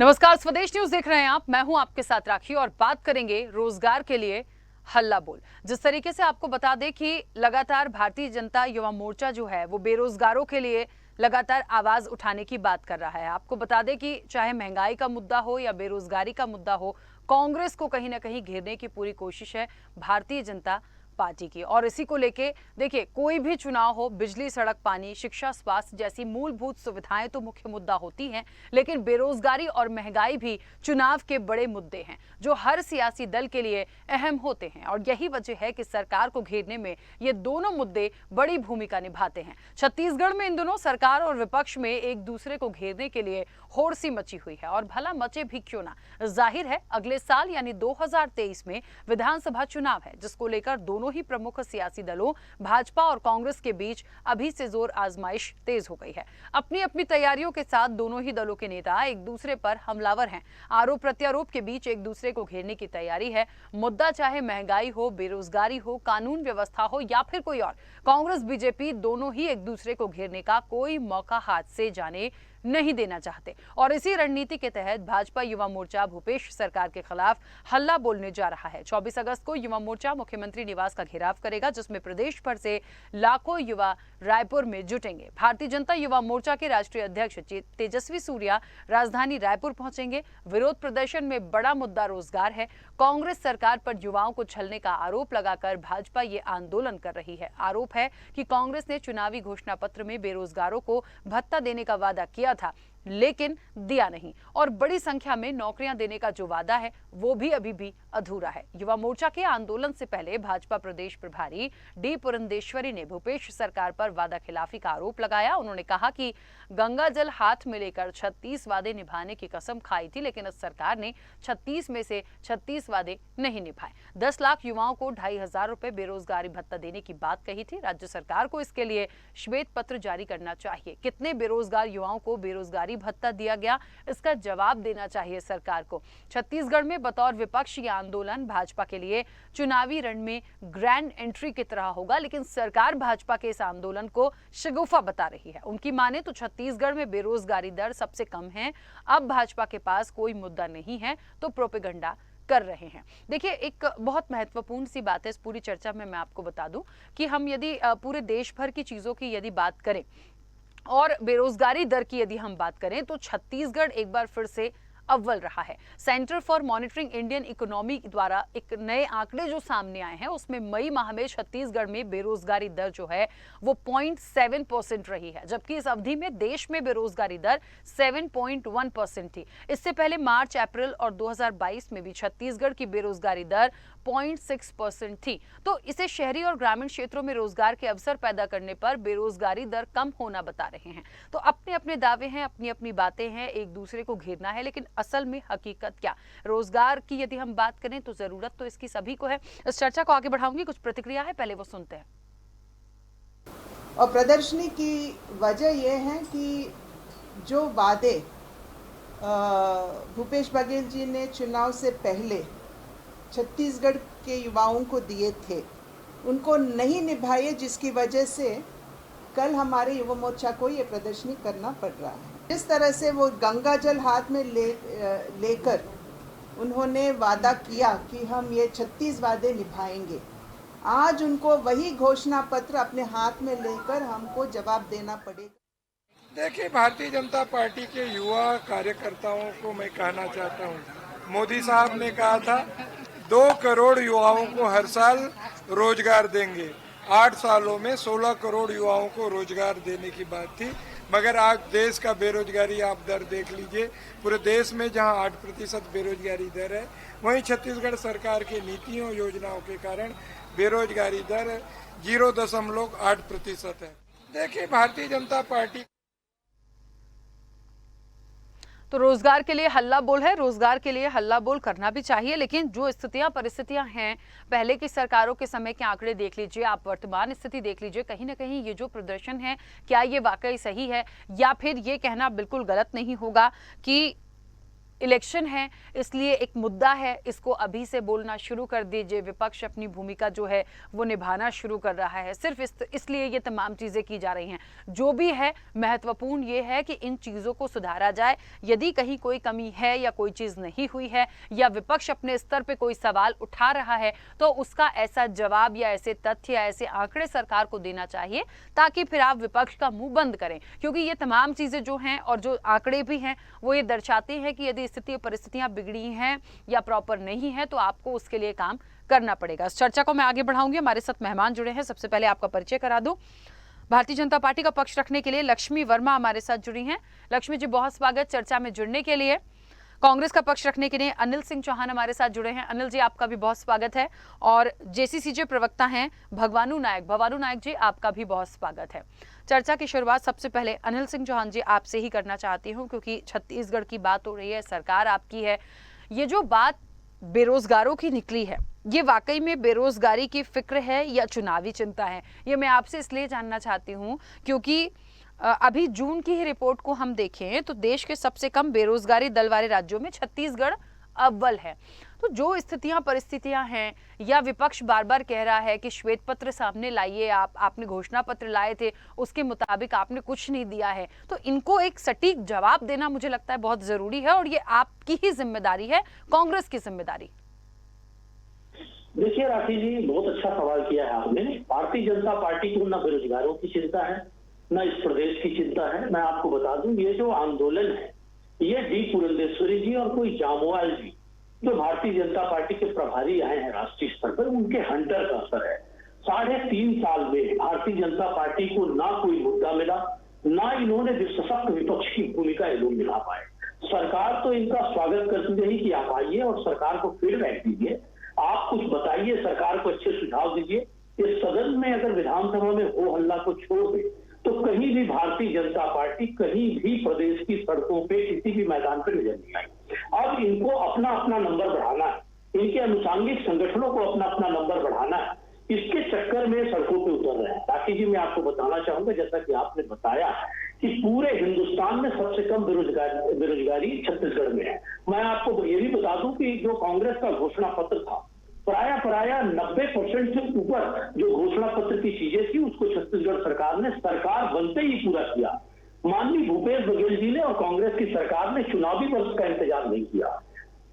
नमस्कार, स्वदेश न्यूज देख रहे हैं आप। मैं हूं आपके साथ राखी और बात करेंगे रोजगार के लिए हल्ला बोल। जिस तरीके से आपको बता दें कि लगातार भारतीय जनता युवा मोर्चा जो है वो बेरोजगारों के लिए लगातार आवाज उठाने की बात कर रहा है। आपको बता दें कि चाहे महंगाई का मुद्दा हो या बेरोजगारी का मुद्दा हो, कांग्रेस को कहीं ना कहीं घेरने की पूरी कोशिश है भारतीय जनता पार्टी की। और इसी को लेके देखिए, कोई भी चुनाव हो, बिजली, सड़क, पानी, शिक्षा, स्वास्थ्य जैसी मूलभूत सुविधाएं तो मुख्य मुद्दा होती हैं, लेकिन बेरोजगारी और महंगाई भी चुनाव के बड़े मुद्दे हैं जो हर सियासी दल के लिए अहम होते हैं। और यही वजह है कि सरकार को घेरने में ये दोनों मुद्दे बड़ी भूमिका निभाते हैं। छत्तीसगढ़ में इन दोनों सरकार और विपक्ष में एक दूसरे को घेरने के लिए होड़ सी मची हुई है। और भला मचे भी क्यों ना, जाहिर है अगले साल यानी 2023 में विधानसभा चुनाव है, जिसको लेकर दोनों ही प्रमुख सियासी दलों भाजपा और कांग्रेस के बीच अभी से जोर आजमाइश तेज हो गई है। अपनी अपनी तैयारियों के साथ दोनों ही दलों के नेता एक दूसरे पर हमलावर हैं। आरोप प्रत्यारोप के बीच एक दूसरे को घेरने की तैयारी है। मुद्दा चाहे महंगाई हो, बेरोजगारी हो, कानून व्यवस्था हो या फिर कोई और, कांग्रेस बीजेपी दोनों ही एक दूसरे को घेरने का कोई मौका हाथ से जाने नहीं देना चाहते। और इसी रणनीति के तहत भाजपा युवा मोर्चा भूपेश सरकार के खिलाफ हल्ला बोलने जा रहा है। 24 अगस्त को युवा मोर्चा मुख्यमंत्री निवास का घेराव करेगा, जिसमें प्रदेश भर से लाखों युवा रायपुर में जुटेंगे। भारतीय जनता युवा मोर्चा के राष्ट्रीय अध्यक्ष तेजस्वी सूर्या राजधानी रायपुर पहुंचेंगे। विरोध प्रदर्शन में बड़ा मुद्दा रोजगार है। कांग्रेस सरकार पर युवाओं को छलने का आरोप लगाकर भाजपा ये आंदोलन कर रही है। आरोप है कि कांग्रेस ने चुनावी घोषणा पत्र में बेरोजगारों को भत्ता देने का वादा किया था, लेकिन दिया नहीं, और बड़ी संख्या में नौकरियां देने का जो वादा है वो भी अभी भी अधूरा है। युवा मोर्चा के आंदोलन से पहले भाजपा प्रदेश प्रभारी डी पुरंदेश्वरी ने भूपेश सरकार पर वादा खिलाफी का आरोप लगाया। उन्होंने कहा कि गंगा जल हाथ में लेकर 36 वादे निभाने की कसम खाई थी, लेकिन इस सरकार ने 36 में से 36 वादे नहीं निभाए। 10 लाख युवाओं को 2,500 रुपए बेरोजगारी भत्ता देने की बात कही थी। राज्य सरकार को इसके लिए श्वेत पत्र जारी करना चाहिए। कितने बेरोजगार युवाओं को बेरोजगारी भत्ता दिया गया, इसका जवाब देना चाहिए सरकार को। छत्तीसगढ़ में बतौर विपक्ष ये आंदोलन भाजपा के लिए चुनावी रण में ग्रैंड एंट्री की तरह होगा, लेकिन सरकार भाजपा के इस आंदोलन को शगुफा बता रही है। उनकी माने तो छत्तीसगढ़ में बेरोजगारी दर सबसे कम है। अब भाजपा के पास कोई मुद्दा नहीं है तो प्रोपेगेंडा कर रहे हैं। देखिए, एक बहुत महत्वपूर्ण सी बात है इस पूरी चर्चा में, मैं आपको बता दूं कि हम यदि पूरे देश भर की चीजों की यदि बात करें और बेरोजगारी दर की यदि हम बात करें तो छत्तीसगढ़ एक बार फिर से अव्वल रहा है। Centre for monitoring Indian economy द्वारा एक नए आंकड़े जो सामने आए हैं, उसमें मई माह में छत्तीसगढ़ में बेरोजगारी दर जो है वो 0.7% रही है, जबकि इस अवधि में देश में बेरोजगारी दर 7.1% थी। इससे पहले मार्च, अप्रैल और 2022 में भी छत्तीसगढ़ की बेरोजगारी दर 0.6% थी। तो इसे शहरी और ग्रामीण क्षेत्रों में रोजगार के अवसर पैदा करने पर बेरोजगारी दर कम होना बता रहे हैं। तो अपने अपने दावे हैं, अपनी अपनी बातें हैं, एक दूसरे को घेरना है, लेकिन असल में हकीकत क्या? रोजगार की यदि हम बात करें तो जरूरत तो इसकी सभी को है। इस चर्चा को आगे बढ़ाऊंगी, कुछ प्रतिक्रिया है, पहले वो सुनते हैं। और प्रदर्शनी की वजह यह है कि जो वादे भूपेश बघेल जी ने चुनाव से पहले छत्तीसगढ़ के युवाओं को दिए थे, उनको नहीं निभाए, जिसकी वजह से कल हमारे युवा मोर्चा को ये प्रदर्शनी करना पड़ रहा है। जिस तरह से वो गंगा जल हाथ में लेकर उन्होंने वादा किया कि हम ये 36 वादे निभाएंगे, आज उनको वही घोषणा पत्र अपने हाथ में लेकर हमको जवाब देना पड़ेगा। देखिए, भारतीय जनता पार्टी के युवा कार्यकर्ताओं को मैं कहना चाहता हूँ, मोदी साहब ने कहा था 2 करोड़ युवाओं को हर साल रोजगार देंगे। 8 सालों में 16 करोड़ युवाओं को रोजगार देने की बात थी, मगर आज देश का बेरोजगारी आप दर देख लीजिए। पूरे देश में जहां 8% बेरोजगारी दर है, वहीं छत्तीसगढ़ सरकार की नीतियों योजनाओं के कारण बेरोजगारी दर 0.8% है। देखिए, भारतीय जनता पार्टी तो रोजगार के लिए हल्ला बोल है, रोजगार के लिए हल्ला बोल करना भी चाहिए, लेकिन जो स्थितियां परिस्थितियां हैं, पहले की सरकारों के समय के आंकड़े देख लीजिए, आप वर्तमान स्थिति देख लीजिए, कहीं ना कहीं ये जो प्रदर्शन है, क्या ये वाकई सही है? या फिर ये कहना बिल्कुल गलत नहीं होगा कि इलेक्शन है, इसलिए एक मुद्दा है, इसको अभी से बोलना शुरू कर दीजिए। विपक्ष अपनी भूमिका जो है वो निभाना शुरू कर रहा है। सिर्फ इसलिए ये तमाम चीज़ें की जा रही हैं। जो भी है महत्वपूर्ण ये है कि इन चीज़ों को सुधारा जाए। यदि कहीं कोई कमी है या कोई चीज़ नहीं हुई है या विपक्ष अपने स्तर पे कोई सवाल उठा रहा है तो उसका ऐसा जवाब या ऐसे तथ्य या ऐसे आंकड़े सरकार को देना चाहिए, ताकि फिर आप विपक्ष का मुंह बंद करें। क्योंकि ये तमाम चीज़ें जो हैं और जो आंकड़े भी हैं वो ये दर्शाते हैं कि यदि स्थिति परिस्थितियां बिगड़ी हैं या प्रॉपर नहीं है तो आपको उसके लिए काम करना पड़ेगा। इस चर्चा को मैं आगे बढ़ाऊंगी। हमारे साथ मेहमान जुड़े हैं। सबसे पहले आपका परिचय करा दूं। भारतीय जनता पार्टी का पक्ष रखने के लिए लक्ष्मी वर्मा हमारे साथ जुड़ी हैं। लक्ष्मी जी, बहुत स्वागत चर्चा में जुड़ने के लिए। कांग्रेस का पक्ष रखने के लिए अनिल सिंह चौहान हमारे साथ जुड़े हैं। अनिल जी, आपका भी बहुत स्वागत है। और जेसीसीजे प्रवक्ता हैं भगवानू नायक जी, आपका भी बहुत स्वागत है। चर्चा की शुरुआत सबसे पहले अनिल सिंह चौहान जी आपसे ही करना चाहती हूं, क्योंकि छत्तीसगढ़ की बात हो रही है, सरकार आपकी है। ये जो बात बेरोजगारों की निकली है, ये वाकई में बेरोजगारी की फिक्र है या चुनावी चिंता है? ये मैं आपसे इसलिए जानना चाहती हूँ क्योंकि अभी जून की ही रिपोर्ट को हम देखें तो देश के सबसे कम बेरोजगारी दल वाले राज्यों में छत्तीसगढ़ अव्वल है। तो जो स्थितियां परिस्थितियां हैं, या विपक्ष बार बार कह रहा है कि श्वेत पत्र सामने लाइए, आपने घोषणा पत्र लाए थे, उसके मुताबिक आपने कुछ नहीं दिया है, तो इनको एक सटीक जवाब देना मुझे लगता है बहुत जरूरी है और ये आपकी ही जिम्मेदारी है, कांग्रेस की जिम्मेदारी। देखिए राखी जी, बहुत अच्छा सवाल किया है आपने। भारतीय जनता पार्टी को न बेरोजगारों की चिंता है, न इस प्रदेश की चिंता है। मैं आपको बता दूं, ये जो आंदोलन है ये डी पुरंदेश्वरी जी और कोई जामवाल जी जो भारतीय जनता पार्टी के प्रभारी आए हैं राष्ट्रीय स्तर पर, उनके हंटर का असर है। 3.5 साल में भारतीय जनता पार्टी को ना कोई मुद्दा मिला, ना इन्होंने सशक्त विपक्ष की भूमिका ये लोग निभा पाए। सरकार तो इनका स्वागत करती रही कि आप आइए और सरकार को फीडबैक दीजिए, आप कुछ बताइए, सरकार को अच्छे सुझाव दीजिए। इस सदन में अगर विधानसभा में हो हल्ला को छोड़ दे तो कहीं भी भारतीय जनता पार्टी कहीं भी प्रदेश की सड़कों पे किसी भी मैदान पर नजर नहीं आई। अब इनको अपना अपना नंबर बढ़ाना है, इनके अनुषंगिक संगठनों को अपना अपना नंबर बढ़ाना है, इसके चक्कर में सड़कों पे उतर रहे हैं। ताकि जी मैं आपको बताना चाहूंगा, जैसा कि आपने बताया कि पूरे हिंदुस्तान में सबसे कम बेरोजगारी छत्तीसगढ़ में है। मैं आपको ये भी बता दूं कि जो कांग्रेस का घोषणा पत्र था, प्राय 90% से ऊपर जो घोषणा पत्र की चीजें थी उसको छत्तीसगढ़ सरकार ने सरकार बनते ही पूरा किया। माननीय भूपेश बघेल जी ने और कांग्रेस की सरकार ने चुनावी वर्ष का इंतजार नहीं किया।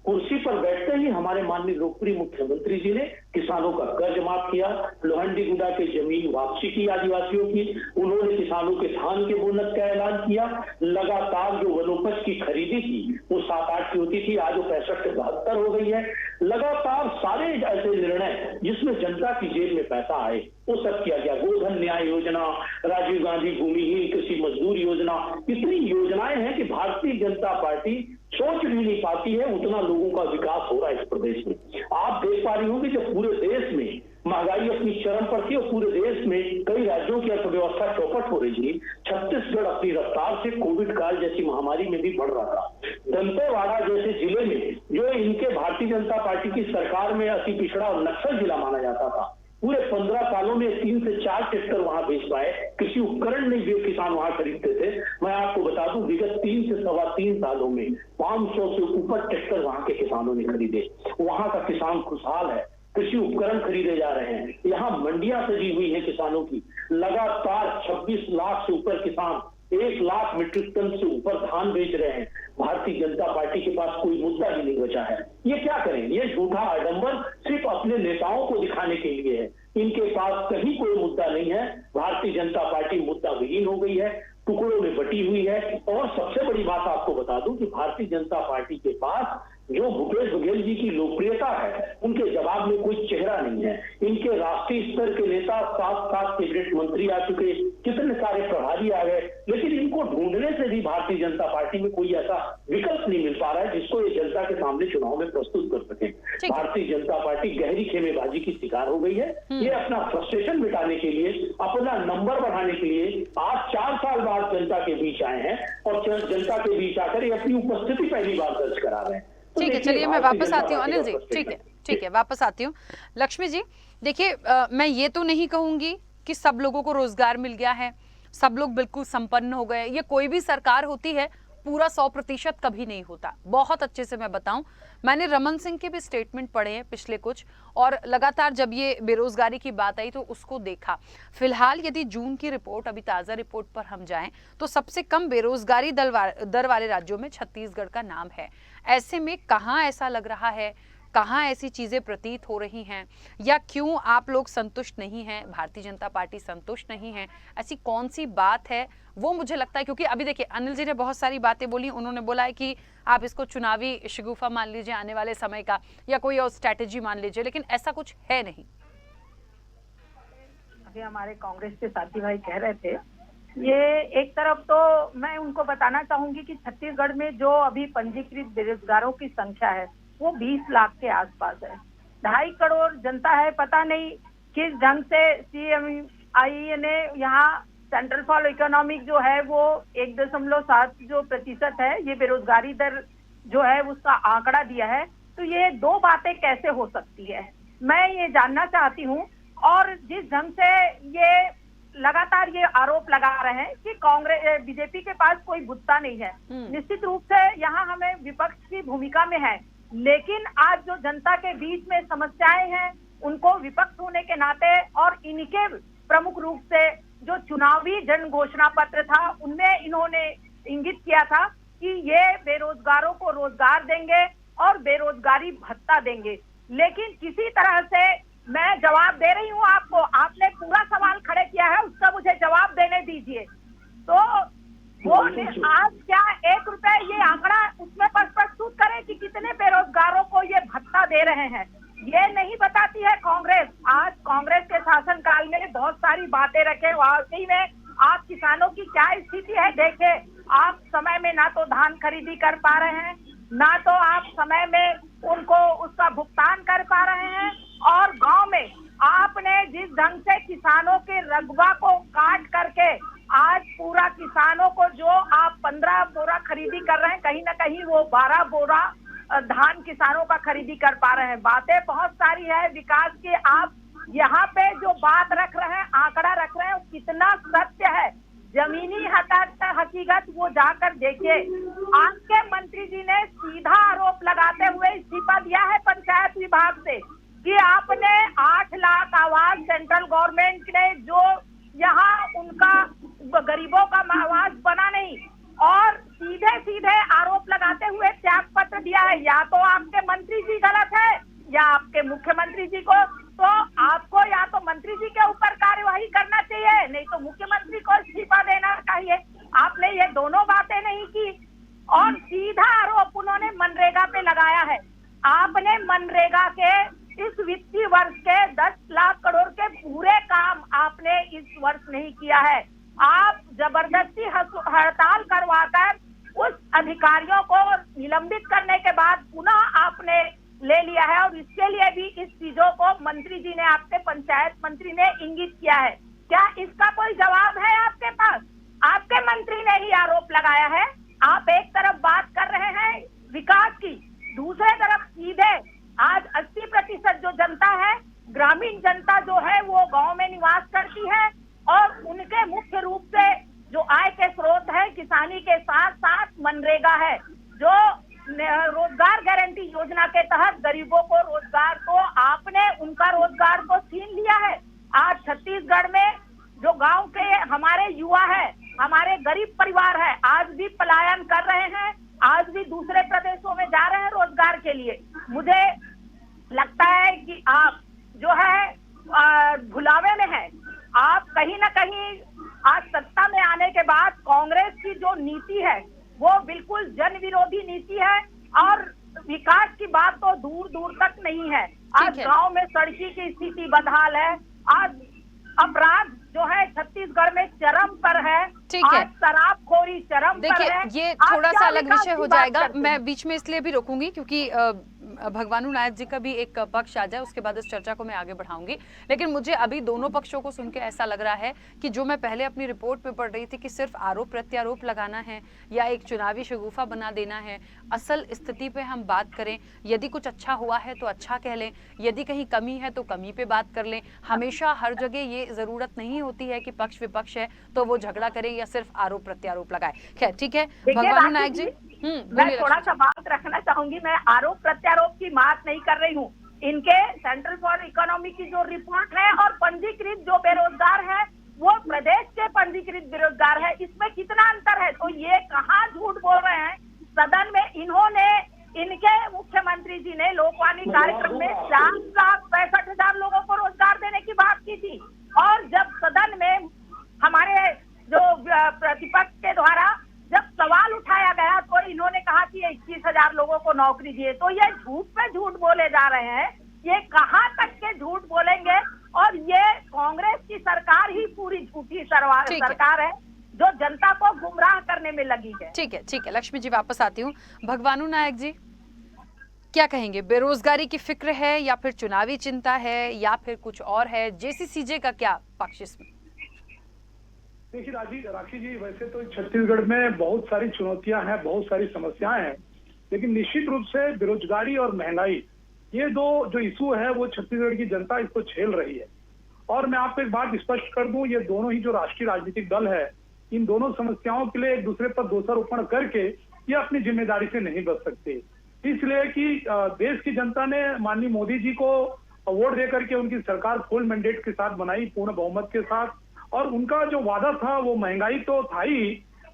कुर्सी पर बैठते ही हमारे माननीय लोकप्रिय मुख्यमंत्री जी ने किसानों का कर्ज माफ किया, लोहंडीगुड़ा के जमीन वापसी की आदिवासियों की, उन्होंने किसानों के धान के बोनस का ऐलान किया। लगातार जो वनोपज की खरीदी थी वो 7-8 की होती थी, आज वो 65 से 72 हो गई है। लगातार सारे ऐसे निर्णय जिसमें जनता की जेब में पैसा आए वो सब किया गया। गोधन न्याय योजना, राजीव गांधी भूमिहीन कृषि मजदूर योजना, इतनी योजनाएं हैं कि भारतीय जनता पार्टी सोच भी नहीं पाती है उतना लोगों का विकास हो रहा है इस प्रदेश में। आप देख पा रही होंगे जब पूरे देश में महंगाई अपनी चरम पर थी और पूरे देश में कई राज्यों की अर्थव्यवस्था चौपट हो रही थी, छत्तीसगढ़ अपनी रफ्तार से कोविड काल जैसी महामारी में भी बढ़ रहा था। दंतेवाड़ा जैसे जिले में जो इनके भारतीय जनता पार्टी की सरकार में अति पिछड़ा और नक्सल जिला माना जाता था, पूरे 15 सालों में 3 से 4 ट्रैक्टर वहां बेच पाए। कृषि उपकरण नहीं भी किसान वहां खरीदते थे। मैं आपको बता दूं, विगत 3 से 3.25 सालों में 500 से ऊपर ट्रैक्टर वहां के किसानों ने खरीदे। वहां का किसान खुशहाल है, कृषि उपकरण खरीदे जा रहे हैं, यहाँ मंडियां सजी हुई है किसानों की। लगातार 26 लाख से ऊपर किसान 1 लाख मीट्रिक टन से ऊपर धान बेच रहे हैं। भारतीय जनता पार्टी के पास कोई मुद्दा ही नहीं बचा है। ये क्या करें? ये झूठा आडंबर सिर्फ अपने नेताओं को दिखाने के लिए है। इनके पास कहीं कोई मुद्दा नहीं है। भारतीय जनता पार्टी मुद्दा विहीन हो गई है, टुकड़ों में बटी हुई है। और सबसे बड़ी बात आपको बता दूं कि भारतीय जनता पार्टी के पास जो भूपेश बघेल जी की लोकप्रियता है उनके जवाब में कोई चेहरा नहीं है। इनके राष्ट्रीय स्तर के नेता 7 कैबिनेट मंत्री आ चुके, कितने सारे प्रभारी आ गए, लेकिन इनको ढूंढने से भी भारतीय जनता पार्टी में कोई ऐसा विकल्प नहीं मिल पा रहा है जिसको ये जनता के सामने चुनाव में प्रस्तुत कर सके। भारतीय जनता पार्टी गहरी खेमेबाजी की शिकार हो गई है। ये अपना फ्रस्ट्रेशन मिटाने के लिए, अपना नंबर बढ़ाने के लिए आज 4 साल बाद जनता के बीच आए हैं और जनता के बीच आकर ये अपनी उपस्थिति पहली बार दर्ज करा रहे हैं। ठीक है, चलिए मैं वापस आती हूँ अनिल जी। ठीक है, वापस आती हूँ। लक्ष्मी जी, देखिए मैं ये तो नहीं कहूंगी कि सब लोगों को रोजगार मिल गया है, सब लोग बिल्कुल संपन्न हो गए। ये कोई भी सरकार होती है पूरा 100% कभी नहीं होता। बहुत अच्छे से मैं बताऊं, मैंने रमन सिंह के भी स्टेटमेंट पढ़े हैं पिछले कुछ, और लगातार जब ये बेरोजगारी की बात आई तो उसको देखा। फिलहाल यदि जून की रिपोर्ट, अभी ताज़ा रिपोर्ट पर हम जाएं तो सबसे कम बेरोजगारी दर वाले राज्यों में छत्तीसगढ़ का नाम है। ऐसे में कहाँ ऐसा लग रहा है, कहाँ ऐसी चीजें प्रतीत हो रही हैं, या क्यों आप लोग संतुष्ट नहीं हैं, भारतीय जनता पार्टी संतुष्ट नहीं है, ऐसी कौन सी बात है, वो मुझे लगता है। क्योंकि अभी देखिए अनिल जी ने बहुत सारी बातें बोली, उन्होंने बोला है कि आप इसको चुनावी शगुफा मान लीजिए आने वाले समय का, या कोई और स्ट्रैटेजी मान लीजिए, लेकिन ऐसा कुछ है नहीं। अभी हमारे कांग्रेस के साथी भाई कह रहे थे, ये एक तरफ तो मैं उनको बताना चाहूंगी कि छत्तीसगढ़ में जो अभी पंजीकृत बेरोजगारों की संख्या है वो 20 लाख के आसपास है। 2.5 करोड़ जनता है। पता नहीं किस ढंग से CMI ने यहाँ सेंट्रल फॉर इकोनॉमिक जो है वो 1.7 जो प्रतिशत है ये बेरोजगारी दर जो है उसका आंकड़ा दिया है। तो ये दो बातें कैसे हो सकती है, मैं ये जानना चाहती हूँ। और जिस ढंग से ये लगातार ये आरोप लगा रहे हैं कि कांग्रेस बीजेपी के पास कोई बुत्ता नहीं है, निश्चित रूप से यहाँ हमें विपक्ष की भूमिका में है, लेकिन आज जो जनता के बीच में समस्याएं हैं उनको विपक्ष होने के नाते और इनके प्रमुख रूप से जो चुनावी जन घोषणा पत्र था उनमें इन्होंने इंगित किया था कि ये बेरोजगारों को रोजगार देंगे और बेरोजगारी भत्ता देंगे। लेकिन किसी तरह से मैं जवाब दे रही हूँ आपको, आपने पूरा सवाल खड़े किया है, उसका मुझे जवाब देने दीजिए। तो वो आज क्या 1 रुपए ये आंकड़ा उसमें प्रस्तुत करे कि कितने बेरोजगारों को ये भत्ता दे रहे हैं, ये नहीं बताती है कांग्रेस। आज कांग्रेस के शासनकाल में बहुत सारी बातें रखे, वाकई में आप किसानों की क्या स्थिति है देखे। आप समय में ना तो धान खरीदी कर पा रहे हैं, ना तो आप समय में उनको उसका भुगतान कर पा रहे हैं, और गांव में आपने जिस ढंग से किसानों के रकबा को काट करके आज पूरा किसानों को जो आप 15 बोरा खरीदी कर रहे हैं, कहीं ना कहीं वो 12 बोरा धान किसानों का खरीदी कर पा रहे हैं। बातें बहुत सारी है विकास की, आप यहाँ पे जो बात रख रहे हैं, आंकड़ा रख रहे हैं, वो कितना सत्य है, जमीनी हकीकत वो जाकर देखिए। आपके मंत्री जी ने सीधा आरोप लगाते हुए इस्तीफा दिया है पंचायत विभाग से कि आपने 8 लाख आवास सेंट्रल गवर्नमेंट ने जो यहाँ उनका गरीबों का आवास बना नहीं, और सीधे सीधे आरोप लगाते हुए त्याग पत्र दिया है। या तो आपके मंत्री जी गलत है या आपके मुख्यमंत्री जी को, तो आपको या तो मंत्री जी के ऊपर कार्यवाही करना चाहिए, नहीं तो मुख्यमंत्री को इस्तीफा देना चाहिए। आपने ये दोनों बातें नहीं की, और सीधा आरोप उन्होंने मनरेगा पे लगाया है। आपने मनरेगा के इस वित्तीय वर्ष के 10 लाख करोड़ के पूरे काम आपने इस वर्ष नहीं किया है। आप जबरदस्ती हड़ताल करवाकर उस अधिकारियों को निलंबित करने के बाद पुनः आपने ले लिया है, और इसके लिए भी इस चीजों को मंत्री जी ने, आपके पंचायत मंत्री ने इंगित किया है। क्या इसका कोई जवाब है आपके पास? आपके मंत्री ने ही आरोप लगाया है। आप एक तरफ बात कर रहे हैं विकास की, दूसरे तरफ सीधे आज 80% जो जनता है, ग्रामीण जनता जो है वो गांव में निवास करती है, और उनके मुख्य रूप से जो आय के स्रोत है किसानी के साथ साथ मनरेगा है, जो रोजगार गारंटी योजना के तहत गरीबों को रोजगार को आपने उनका रोजगार को छीन लिया है। आज छत्तीसगढ़ में जो गांव के हमारे युवा है, हमारे गरीब परिवार है, आज भी पलायन कर रहे हैं, आज भी दूसरे प्रदेशों में जा रहे हैं रोजगार के लिए। मुझे लगता है कि आप जो है भुलावे में है। आप कहीं ना कहीं आज सत्ता में आने के बाद कांग्रेस की जो नीति है वो बिल्कुल जन विरोधी नीति है, और विकास की बात तो दूर दूर तक नहीं है। आज गांव में सड़की की स्थिति बदहाल है, आज अपराध जो है छत्तीसगढ़ में चरम पर है, आज शराबखोरी चरम पर है। ये थोड़ा सा अलग विषय हो जाएगा, मैं बीच में इसलिए भी रोकूंगी क्योंकि भगवानू नायक जी का भी एक पक्ष आ जाए, उसके बाद इस चर्चा को मैं आगे बढ़ाऊंगी। लेकिन मुझे अभी दोनों पक्षों को सुन के ऐसा लग रहा है कि जो मैं पहले अपनी रिपोर्ट में पढ़ रही थी कि सिर्फ आरोप प्रत्यारोप लगाना है या एक चुनावी शगुफा बना देना है, असल स्थिति पे हम बात करें, यदि कुछ अच्छा हुआ है तो अच्छा कह लें, यदि कहीं कमी है तो कमी पे बात कर लें। हमेशा हर जगह ये जरूरत नहीं होती है कि पक्ष विपक्ष है तो वो झगड़ा करे या सिर्फ आरोप प्रत्यारोप लगाए। खैर ठीक है भगवानू नायक जी, मैं थोड़ा सा बात रखना चाहूंगी। मैं आरोप प्रत्यारोप की बात नहीं कर रही हूँ। इनके सेंट्रल फॉर इकोनॉमी की जो रिपोर्ट है और पंजीकृत जो बेरोजगार है वो प्रदेश के पंजीकृत बेरोजगार है, इसमें कितना अंतर है? तो ये कहाँ झूठ बोल रहे हैं? सदन में इन्होंने, इनके मुख्यमंत्री जी ने लोकवाणी कार्यक्रम में 4,65,000 लोगों को रोजगार देने की बात की थी, और जब सदन में हमारे जो प्रतिपक्ष के द्वारा जब सवाल उठाया गया तो इन्होंने कहा कि 21,000 लोगों को नौकरी दिए। तो ये झूठ पे झूठ बोले जा रहे हैं। ये कहाँ तक के झूठ बोलेंगे? और ये कांग्रेस की सरकार ही पूरी झूठी सरकार है जो जनता को गुमराह करने में लगी है। ठीक है लक्ष्मी जी, वापस आती हूँ। भगवानू नायक जी क्या कहेंगे? बेरोजगारी की फिक्र है या फिर चुनावी चिंता है या फिर कुछ और है? जेसीसीजे का क्या पक्ष इसमें? देखिए राखी जी, वैसे तो छत्तीसगढ़ में बहुत सारी चुनौतियां हैं, बहुत सारी समस्याएं हैं, लेकिन निश्चित रूप से बेरोजगारी और महंगाई, ये दो जो इशू है वो छत्तीसगढ़ की जनता इसको झेल रही है। और मैं आपको एक बात स्पष्ट कर दूं, ये दोनों ही जो राष्ट्रीय राजनीतिक दल है, इन दोनों समस्याओं के लिए एक दूसरे पर दोषारोपण करके ये अपनी जिम्मेदारी से नहीं बच सकते। इसलिए कि देश की जनता ने माननीय मोदी जी को वोट देकर के उनकी सरकार फुल मैंडेट के साथ बनाई, पूर्ण बहुमत के साथ, और उनका जो वादा था वो महंगाई तो था ही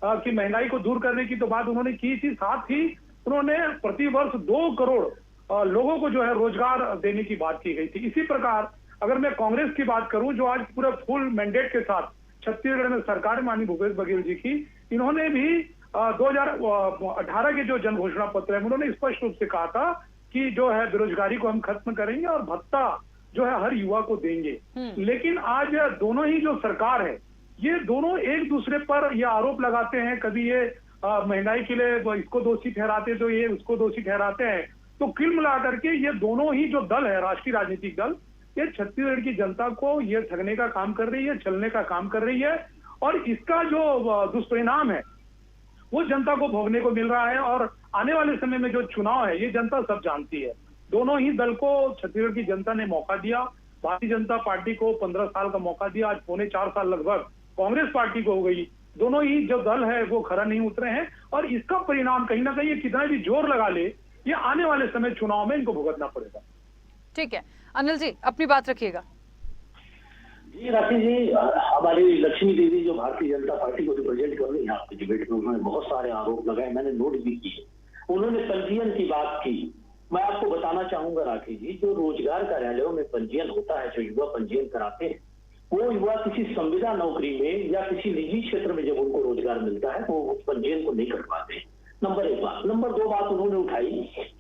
कि महंगाई को दूर करने की तो बात उन्होंने की थी, साथ ही उन्होंने प्रतिवर्ष 2 करोड़ लोगों को जो है रोजगार देने की बात की गई थी। इसी प्रकार अगर मैं कांग्रेस की बात करूं, जो आज पूरे फुल मैंडेट के साथ छत्तीसगढ़ में सरकार माननीय भूपेश बघेल जी की, इन्होंने भी 2018 के जो जन घोषणा पत्र है उन्होंने स्पष्ट रूप से कहा था कि जो है बेरोजगारी को हम खत्म करेंगे और भत्ता जो है हर युवा को देंगे। लेकिन आज दोनों ही जो सरकार है, ये दोनों एक दूसरे पर ये आरोप लगाते हैं, कभी ये महंगाई के लिए इसको दोषी ठहराते तो ये उसको दोषी ठहराते हैं। तो कुल मिला करके ये दोनों ही जो दल है, राष्ट्रीय राजनीतिक दल, ये छत्तीसगढ़ की जनता को ये ठगने का काम कर रही है, छलने का काम कर रही है, और इसका जो दुष्परिणाम है वो जनता को भोगने को मिल रहा है। और आने वाले समय में जो चुनाव है ये जनता सब जानती है। दोनों ही दल को छत्तीसगढ़ की जनता ने मौका दिया। भारतीय जनता पार्टी को 15 साल का मौका दिया, आज 4.25 साल लगभग कांग्रेस पार्टी को हो गई। दोनों ही जो दल है वो खरा नहीं उतरे हैं, और इसका परिणाम कहीं ना कहीं ये कितना भी जोर लगा ले, ये आने वाले समय चुनाव में इनको भुगतना पड़ेगा। ठीक है अनिल जी, अपनी बात रखिएगा। जी राखी जी, हमारी लक्ष्मी दीदी जो भारतीय जनता पार्टी को रिप्रेजेंट कर रही है आपके डिबेट में, उन्होंने बहुत सारे आरोप लगाए, मैंने नोट भी किए। उन्होंने पंजीयन की बात की। मैं आपको बताना चाहूंगा राखी जी, जो रोजगार कार्यालयों में पंजीयन होता है, जो युवा पंजीयन कराते हैं, वो युवा किसी संविदा नौकरी में या किसी निजी क्षेत्र में जब उनको रोजगार मिलता है तो उस पंजीयन को नहीं करवाते। नंबर 1 बात। नंबर 2 बात उन्होंने उठाई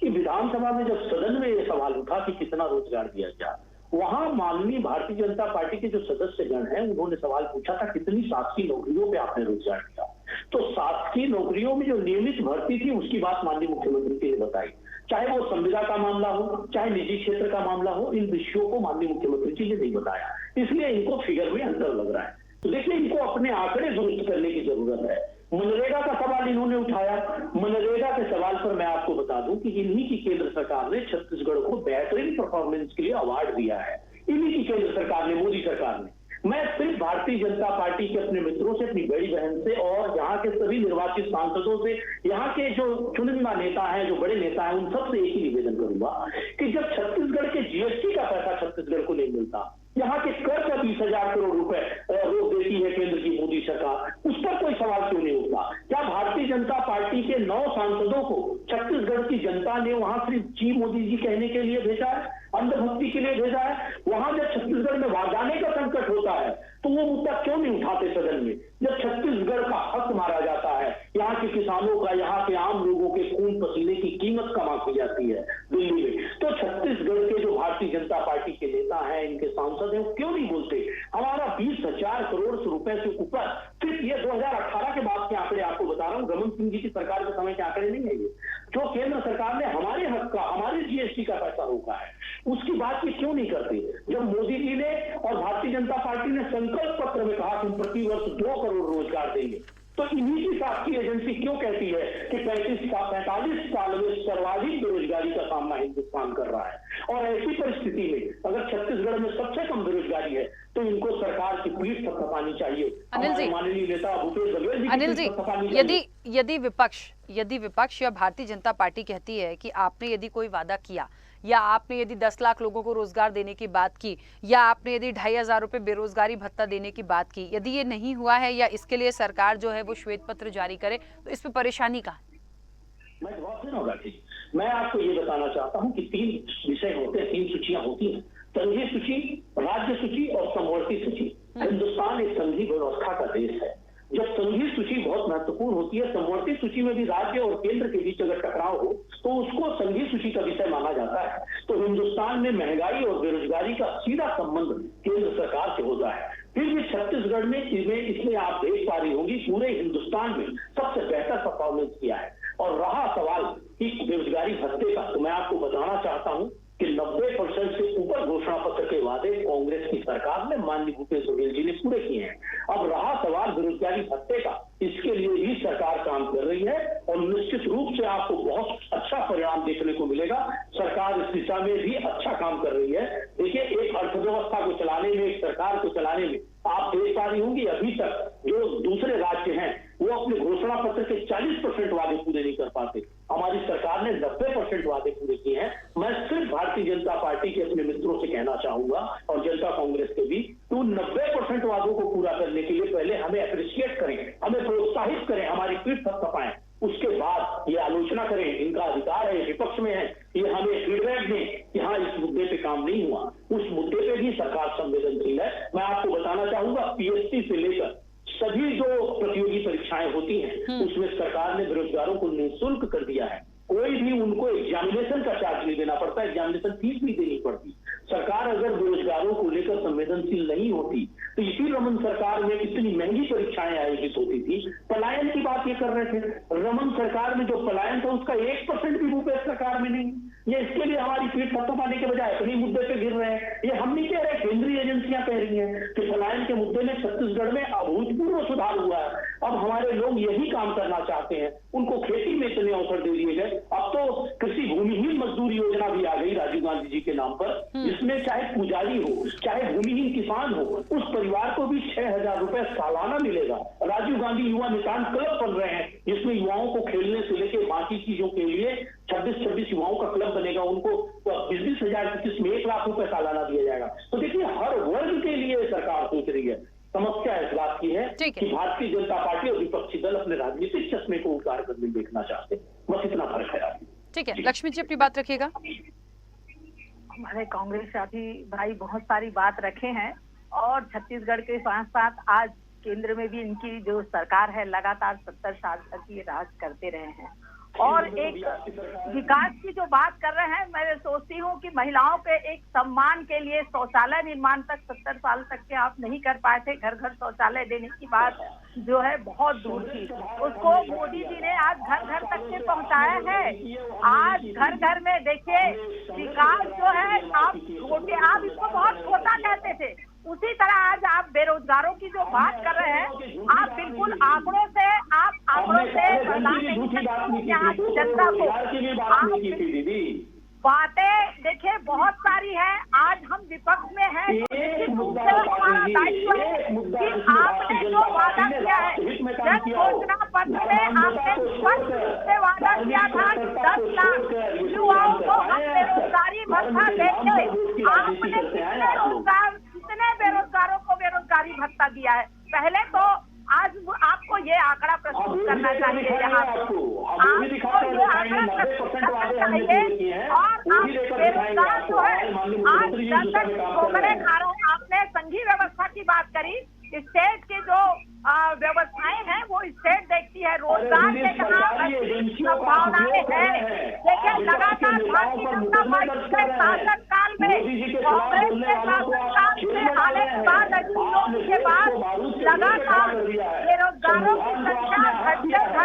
कि विधानसभा में जब सदन में ये सवाल उठा कि कितना रोजगार दिया जाए, वहां माननीय भारतीय जनता पार्टी के जो सदस्यगण हैं उन्होंने सवाल पूछा था कितनी शासकीय नौकरियों पे आपने रोजगार दिया। तो शासकीय नौकरियों में जो नियमित भर्ती थी उसकी बात माननीय मुख्यमंत्री जी ने बताई, चाहे वो संविदा का मामला हो, चाहे निजी क्षेत्र का मामला हो, इन विषयों को माननीय मुख्यमंत्री जी ने नहीं बताया, इसलिए इनको फिगर में अंतर लग रहा है। तो देखिए, इनको अपने आंकड़े दुरुस्त करने की जरूरत है। मनरेगा का सवाल इन्होंने उठाया। मनरेगा के सवाल पर मैं आपको बता दूं कि इन्हीं की केंद्र सरकार ने छत्तीसगढ़ को बेहतरीन परफॉर्मेंस के लिए अवार्ड दिया है। इन्हीं की केंद्र सरकार ने, मोदी सरकार ने। मैं सिर्फ भारतीय जनता पार्टी के अपने मित्रों से, अपनी बड़ी बहन से और यहाँ के सभी निर्वाचित सांसदों से, यहाँ के जो चुनिंदा नेता हैं, जो बड़े नेता हैं, उन सबसे एक ही निवेदन करूंगा कि जब छत्तीसगढ़ के जीएसटी का पैसा छत्तीसगढ़ को नहीं मिलता, यहाँ के कर का 20,000 करोड़ रुपए रोक देती है केंद्र की मोदी सरकार, उस पर कोई सवाल क्यों नहीं उठता? क्या भारतीय जनता पार्टी के 9 सांसदों को छत्तीसगढ़ की जनता ने वहां सिर्फ जी मोदी जी कहने के लिए भेजा है, अंधभक्ति के लिए भेजा है? वहां जब छत्तीसगढ़ में बारदाने का संकट होता है तो वो मुद्दा क्यों नहीं उठाते सदन में? जब छत्तीसगढ़ का हक मारा जाता है, यहाँ के किसानों का, यहाँ के आम लोगों के खून पसीने की कीमत कमा की जाती है दिल्ली में, तो छत्तीसगढ़ के जो भारतीय जनता पार्टी के नेता हैं, इनके सांसद हैं, वो क्यों नहीं बोलते? हमारा 20,000 करोड़ रुपए से ऊपर, सिर्फ ये 2018 के बाद के आंकड़े आपको बता रहा हूँ, रमन सिंह जी की सरकार के समय के आंकड़े नहीं है ये, जो केंद्र सरकार ने हमारे हक का, हमारे जीएसटी का पैसा रोका है, उसकी बात ये क्यों नहीं करते? जब मोदी जी ने और भारतीय जनता पार्टी ने संकल्प पत्र में कहा कि हम प्रतिवर्ष 2 करोड़ रोजगार देंगे, तो इन्हीं की शासकीय एजेंसी क्यों कहती है कि 45 साल में सर्वाधिक बेरोजगारी का सामना हिंदुस्तान कर रहा है? और ऐसी परिस्थिति में अगर छत्तीसगढ़ में सबसे कम बेरोजगारी है तो इनको सरकार की पीठ थपथपानी चाहिए। अनिल जी, माननीय नेता भूपेश बघेल जी, अनिल जी, यदि विपक्ष या भारतीय जनता पार्टी कहती है कि आपने यदि कोई वादा किया या आपने यदि 10 लाख लोगों को रोजगार देने की बात की या आपने यदि 2,500 रुपए बेरोजगारी भत्ता देने की बात की, यदि ये नहीं हुआ है या इसके लिए सरकार जो है वो श्वेत पत्र जारी करे, तो इस पे परेशानी कहाँ? मैं जवाब दे रहा हूँ राखी, मैं आपको ये बताना चाहता हूँ कि 3 विषय होते हैं, 3 सूचियां होती हैं, संघीय सूची, राज्य सूची और समवर्ती सूची। हिंदुस्तान एक संघीय व्यवस्था का देश है। जब संघीय सूची बहुत महत्वपूर्ण होती है, समवर्ती सूची में भी राज्य और केंद्र के बीच अगर टकराव हो तो उसको संघीय सूची का विषय माना जाता है। तो हिंदुस्तान में महंगाई और बेरोजगारी का सीधा संबंध केंद्र सरकार से होता है। फिर भी छत्तीसगढ़ में इसमें आप देख पा रही होंगी पूरे हिंदुस्तान में सबसे बेहतर परफॉर्मेंस किया है। और रहा सवाल कि बेरोजगारी भत्ते का, तो मैं आपको बताना चाहता हूं कि 90% से ऊपर घोषणा पत्र के वादे कांग्रेस की सरकार ने माननीय भूपेश बघेल जी ने पूरे किए हैं। अब रहा सवाल बेरोजगारी भत्ते का, इसके लिए भी सरकार काम कर रही है और निश्चित रूप से आपको बहुत अच्छा परिणाम देखने को मिलेगा। सरकार इस दिशा में भी अच्छा काम कर रही है। देखिए, एक अर्थव्यवस्था को चलाने में, एक सरकार को चलाने में आप देख पा रही होंगी अभी तक जो दूसरे राज्य हैं वो अपने घोषणा पत्र के 40% वादे पूरे नहीं कर पाते। हमारी सरकार ने 90% वादे पूरे किए हैं। मैं सिर्फ भारतीय जनता पार्टी के अपने मित्रों से कहना चाहूंगा और जनता कांग्रेस के भी, तो 90% वादों को पूरा करने के लिए पहले हमें अप्रिशिएट करें, हमें प्रोत्साहित करें, हमारी पीठ थपथपाएं, उसके बाद ये आलोचना करें। इनका अधिकार है, विपक्ष में है, ये हमें फीडबैक दें कि हाँ इस मुद्दे पे काम नहीं हुआ। उस मुद्दे पे भी सरकार संवेदनशील है। मैं आपको बताना चाहूंगा, पीएचडी से लेकर सभी जो प्रतियोगी परीक्षाएं होती हैं उसमें सरकार ने बेरोजगारों को निःशुल्क कर दिया है। कोई भी उनको एग्जामिनेशन का चार्ज नहीं देना पड़ता, एग्जामिनेशन फीस नहीं देनी पड़ती। सरकार अगर बेरोजगारों को लेकर संवेदनशील नहीं होती तो इसी रमन सरकार में कितनी महंगी परीक्षाएं आयोजित होती थी। पलायन की बात ये कर रहे थे, रमन सरकार में जो पलायन था उसका 1% भी भूपेश सरकार में नहीं। ये इसके लिए हमारी पीठ थपथपाने के बजाय अपनी मुद्दे पे गिर रहे हैं। ये हम नहीं कह रहे, केंद्रीय एजेंसियां कह रही हैं कि पलायन के मुद्दे में छत्तीसगढ़ में अभूतपूर्व सुधार हुआ है। अब हमारे लोग यही काम करना चाहते हैं, उनको खेती में इतने अवसर दे दिए गए। अब तो कृषि भूमिहीन मजदूर योजना भी आ गई राजीव गांधी जी के नाम पर, जिसमें चाहे पुजारी हो, चाहे भूमिहीन किसान हो, उस परिवार को भी 6,000 रुपए सालाना मिलेगा। राजीव गांधी युवा निशान क्लब बन रहे हैं, जिसमें युवाओं को खेलने से लेकर बाकी चीजों के लिए 26 युवाओं का क्लब बनेगा। उनको 20,000 में 1 लाख रुपए सालाना दिया जाएगा। तो देखिए, हर वर्ग के लिए सरकार सोच रही है। समस्या इस बात की है कि भारतीय जनता पार्टी और विपक्षी दल अपने राजनीतिक चश्मे को उतार कर नहीं देखना चाहते। बस इतना फर्क है। ठीक है, लक्ष्मी जी अपनी बात रखिएगा। हमारे कांग्रेस साथी भाई बहुत सारी बात रखे हैं और छत्तीसगढ़ के साथ साथ आज केंद्र में भी इनकी जो सरकार है लगातार 70 साल तक ये राज करते रहे हैं। और एक विकास की जो बात कर रहे हैं, मैं सोचती हूँ कि महिलाओं के एक सम्मान के लिए शौचालय निर्माण तक 70 साल तक के आप नहीं कर पाए थे। घर घर शौचालय देने की बात जो है बहुत दूर थी, उसको मोदी जी ने आज घर घर तक से पहुँचाया है। आज घर घर में देखिए विकास जो है, आप इसको बहुत छोटा कहते थे, उसी तरह आज आप बेरोजगारों की जो बात कर रहे हैं, आप बिल्कुल आंकड़ों से बता नहीं सकते यहाँ की जनता को। बातें देखिए बहुत सारी है। आज हम विपक्ष में हैं तो निश्चित रूप से हमारा दायित्व है कि आपने जो वादा किया है, जन घोषणा पत्र में आपने स्पष्ट रूप से वादा किया था कि 10 लाख युवाओं को हम बेरोजगारी भत्ता देंगे। आपने कितने बेरोजगारों को बेरोजगारी भत्ता दिया है? पहले तो आज आपको ये आंकड़ा प्रस्तुत करना चाहिए यहाँ पे, आपको ये आंकड़ा प्रस्तुत करना चाहिए। और आप बेरोजगार जो है आज 10 ठोकरे खा रहे हैं। आपने संघीय व्यवस्था की बात करी, स्टेट की जो व्यवस्थाएं हैं वो स्टेट देखती है। रोजगार के संभावनाएं हैं, लेकिन लगातार भारतीय जनता पार्टी के शासनकाल में, कांग्रेस के शासनकाल में आने के बाद, योगी के बाद लगातार बेरोजगारों की संख्या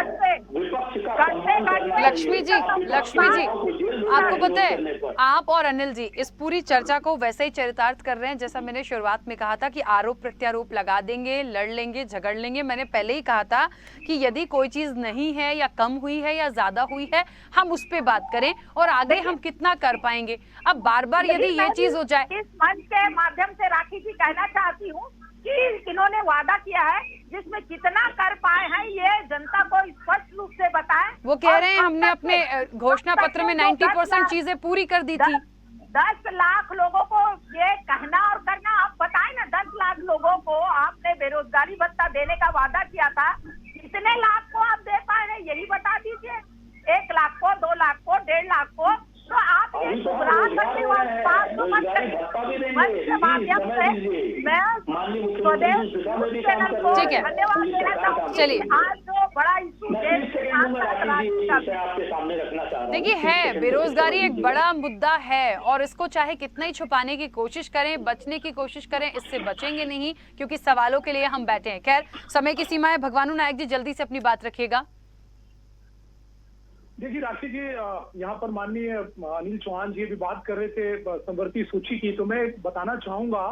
घटते लक्ष्मी जी, आपको पता है, आप और अनिल जी इस पूरी चर्चा को वैसे ही चरितार्थ कर रहे हैं जैसा मैंने शुरुआत में कहा था कि आरोप प्रत्यारोप लगा देंगे, लड़ लेंगे, झगड़ लेंगे। मैंने पहले ही कहा था कि यदि कोई चीज नहीं है या कम हुई है या ज्यादा हुई है, हम उस पे बात करें और आगे हम कितना कर पाएंगे। अब बार बार यदि ये चीज हो जाए, इस मंच के माध्यम से राखी जी कहना चाहती हूँ कि इन्होंने वादा किया है जिसमें कितना कर पाए हैं ये जनता को स्पष्ट रूप से बताएं। वो कह रहे हैं हमने अपने घोषणा पत्र में 90% चीजें पूरी कर दी थी। 10 लाख लोगों को ये कहना और करना, आप बताएं ना, 10 लाख लोगों को आपने बेरोजगारी भत्ता देने का वादा किया था, कितने लाख को आप दे पाए हैं यही बता दीजिए। 1 लाख को, 2 लाख को, 1.5 लाख को, तो आप ये गुमराह करने वाली बात तो मत करिए। मंच के माध्यम से मैं स्वदेश चैनल को ठीक है, धन्यवाद देना चाहूँगी। चलिए, आज जो बड़ा इशू देश के देखिए है, बेरोजगारी एक बड़ा मुद्दा है और इसको चाहे कितना ही छुपाने की कोशिश करें, बचने की कोशिश करें, इससे बचेंगे नहीं क्योंकि सवालों के लिए हम बैठे हैं। खैर, समय की सीमा है। भगवानू नायक जी जल्दी से अपनी बात रखिएगा। देखिए राखी जी, यहाँ पर माननीय अनिल चौहान जी भी बात कर रहे थे संवर्ती सूची की, तो मैं बताना चाहूंगा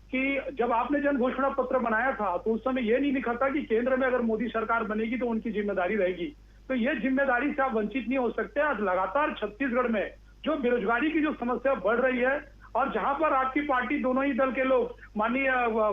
कि जब आपने जन घोषणा पत्र बनाया था तो उस समय ये नहीं लिखा था कि केंद्र में अगर मोदी सरकार बनेगी तो उनकी जिम्मेदारी रहेगी। तो ये जिम्मेदारी से आप वंचित नहीं हो सकते। आज लगातार छत्तीसगढ़ में जो बेरोजगारी की जो समस्या बढ़ रही है और जहां पर आपकी पार्टी, दोनों ही दल के लोग, माननीय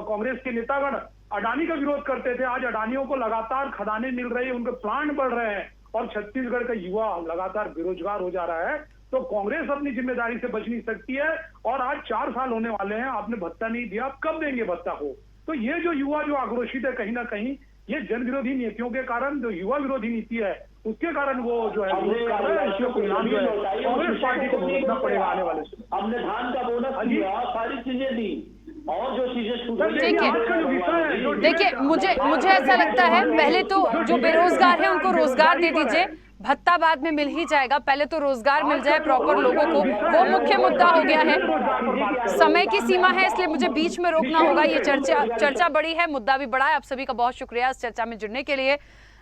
कांग्रेस के नेतागण अडानी का विरोध करते थे, आज अडानियों को लगातार खदानें मिल रही है, उनके प्लांट बढ़ रहे हैं और छत्तीसगढ़ का युवा लगातार बेरोजगार हो जा रहा है। तो कांग्रेस अपनी जिम्मेदारी से बच नहीं सकती है। और आज 4 साल होने वाले हैं, आपने भत्ता नहीं दिया, आप कब देंगे भत्ता को? तो ये जो युवा जो आक्रोशित है कहीं ना कहीं, ये जन विरोधी नीतियों के कारण, जो युवा विरोधी नीति है उसके कारण वो जो है विरोध कर रहे हैं। इसका परिणाम जो है कांग्रेस पार्टी को भुगतना पड़ेगा आने वाले समय। हमने धान का बोनस दिया, सारी चीजें दी और जो चीजें ठीक है, देखिए मुझे ऐसा लगता है पहले तो जो बेरोजगार है उनको रोजगार दे दीजिए, भत्ता बाद में मिल ही जाएगा, पहले तो रोजगार मिल जाए प्रॉपर लोगों को, वो मुख्य मुद्दा हो गया है। समय की सीमा है इसलिए मुझे बीच में रोकना होगा। ये चर्चा बड़ी है, मुद्दा भी बड़ा है। आप सभी का बहुत शुक्रिया इस चर्चा में जुड़ने के लिए।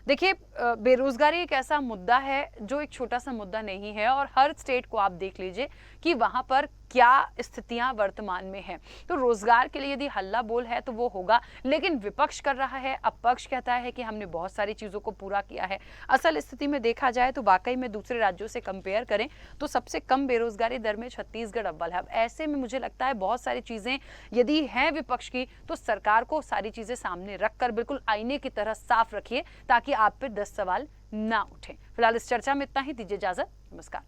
देखिए, बेरोजगारी एक ऐसा मुद्दा है जो एक छोटा सा मुद्दा नहीं है और हर स्टेट को आप देख लीजिए कि वहां पर क्या स्थितियां वर्तमान में हैं। तो रोजगार के लिए यदि हल्ला बोल है तो वो होगा, लेकिन विपक्ष कर रहा है, अब पक्ष कहता है कि हमने बहुत सारी चीजों को पूरा किया है। असल स्थिति में देखा जाए तो वाकई में दूसरे राज्यों से कंपेयर करें तो सबसे कम बेरोजगारी दर में छत्तीसगढ़ अव्वल है। अब ऐसे में मुझे लगता है बहुत सारी चीजें यदि हैं विपक्ष की तो सरकार को सारी चीजें सामने रखकर बिल्कुल आईने की तरह साफ रखिए ताकि आप पे 10 सवाल ना उठे। फिलहाल इस चर्चा में इतना ही, दीजिए इजाजत, नमस्कार।